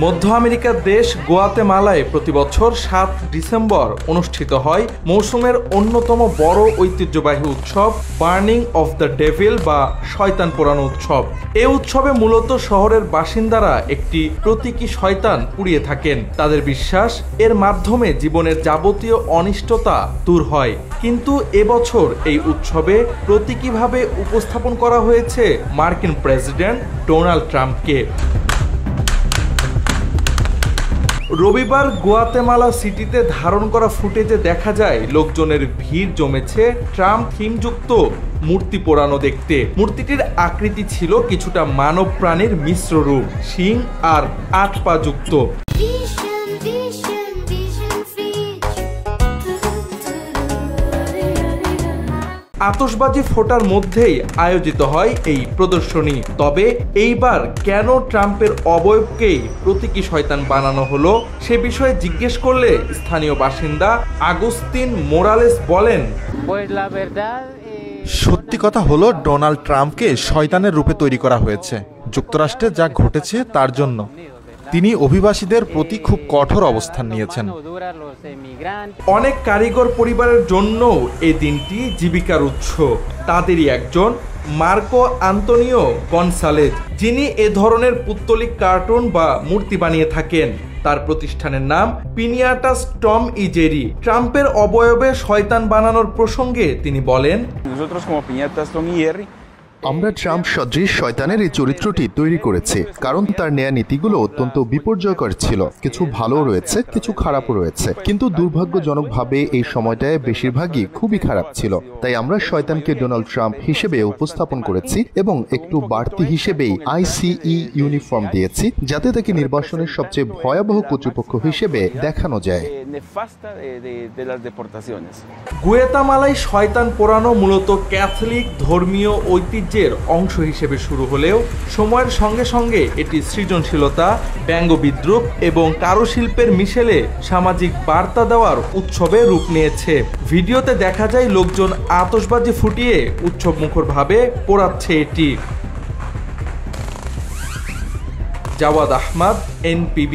মধ্য আমেরিকার দেশ গুয়াতেমালায় প্রতিবছর ৭ ডিসেম্বর অনুষ্ঠিত হয় মৌসুমের অন্যতম বড় ঐতিহ্যবাহী উৎসব বার্নিং অফ দ্য ডেভিল বা শয়তান পোড়ানো উৎসব। এই উৎসবে মূলত শহরের বাসিন্দারা একটি প্রতীকী শয়তান পুড়িয়ে থাকেন। তাদের বিশ্বাস এর মাধ্যমে জীবনের যাবতীয় অনিষ্টতা দূর হয়। কিন্তু এবছর এই উৎসবে প্রতীকীভাবে উপস্থাপন করা হয়েছে মার্কিন প্রেসিডেন্ট ডোনাল্ড ট্রাম্পকে। রবিবার গুয়াতেমালা সিটিতে ধারণ করা ফুটেজে দেখা যায় লোকজনের ভিড় জমেছে ট্রাম্প থিমযুক্ত মূর্তি পোড়ানো দেখতে। মূর্তিটির আকৃতি ছিল কিছুটা মানব প্রাণীর মিশ্র রূপ, শিং আর ৮ পা যুক্ত। আতশবাজি ফোটার মধ্যেই আয়োজিত হয় এই প্রদর্শনী। তবে এইবার কেন ট্রাম্পের অবয়বকেই প্রতীকী শয়তান বানানো হলো সে বিষয়ে জিজ্ঞেস করলে স্থানীয় বাসিন্দা আগুস্তিন মোরালেস বলেন, সত্যি কথা হলো ডোনাল্ড ট্রাম্পকে শয়তানের রূপে তৈরি করা হয়েছে যুক্তরাষ্ট্রে যা ঘটেছে তার জন্য। তিনি অভিবাসীদের প্রতি খুব কঠোর অবস্থান নিয়েছেন। অনেক কারিগর পরিবারের জন্য এই দিনটি জীবিকার উৎস। তাদেরই একজন মার্কো আন্তোনিও গনসালেজ, যিনি এ ধরনের পুত্তলিক কার্টুন বা মূর্তি বানিয়ে থাকেন। তার প্রতিষ্ঠানের নাম পিনিয়াটাস টম ই জেরি। ট্রাম্পের অবয়বে শয়তান বানানোর প্রসঙ্গে তিনি বলেন, আমরা ট্রাম্প সদৃশ শয়তানের এই চরিত্রটি তৈরি করেছি কারণ তার নেয়া নীতিগুলো অত্যন্ত বিপর্যয়কর ছিল। কিছু ভালো রয়েছে, কিছু খারাপও রয়েছে, কিন্তু দুর্ভাগ্যজনকভাবে এই সময়টায় বেশিরভাগই খুবই খারাপ ছিল। তাই আমরা শয়তানকে ডোনাল্ড ট্রাম্প হিসেবে উপস্থাপন করেছি এবং একটু বাড়তি হিসেবেই আইসিই ইউনিফর্ম দিয়েছি, যাতে তাকে নির্বাসনের সবচেয়ে ভয়াবহ কর্তৃপক্ষ হিসেবে দেখানো যায়। গুয়াতেমালায় শয়তান পোড়ানো মূলত ক্যাথলিক ধর্মীয় ঐতিহ্যের অংশ হিসেবে শুরু হলেও সময়ের সঙ্গে সঙ্গে এটি সৃজনশীলতা, ব্যঙ্গ বিদ্রুপ এবং কারুশিল্পের মিশেলে সামাজিক বার্তা দেওয়ার উৎসবে রূপ নিয়েছে। ভিডিওতে দেখা যায় লোকজন আতশবাজি ফুটিয়ে উৎসবমুখরভাবে পোড়াচ্ছে এটি। জাওয়াদ আহমদ, NPB।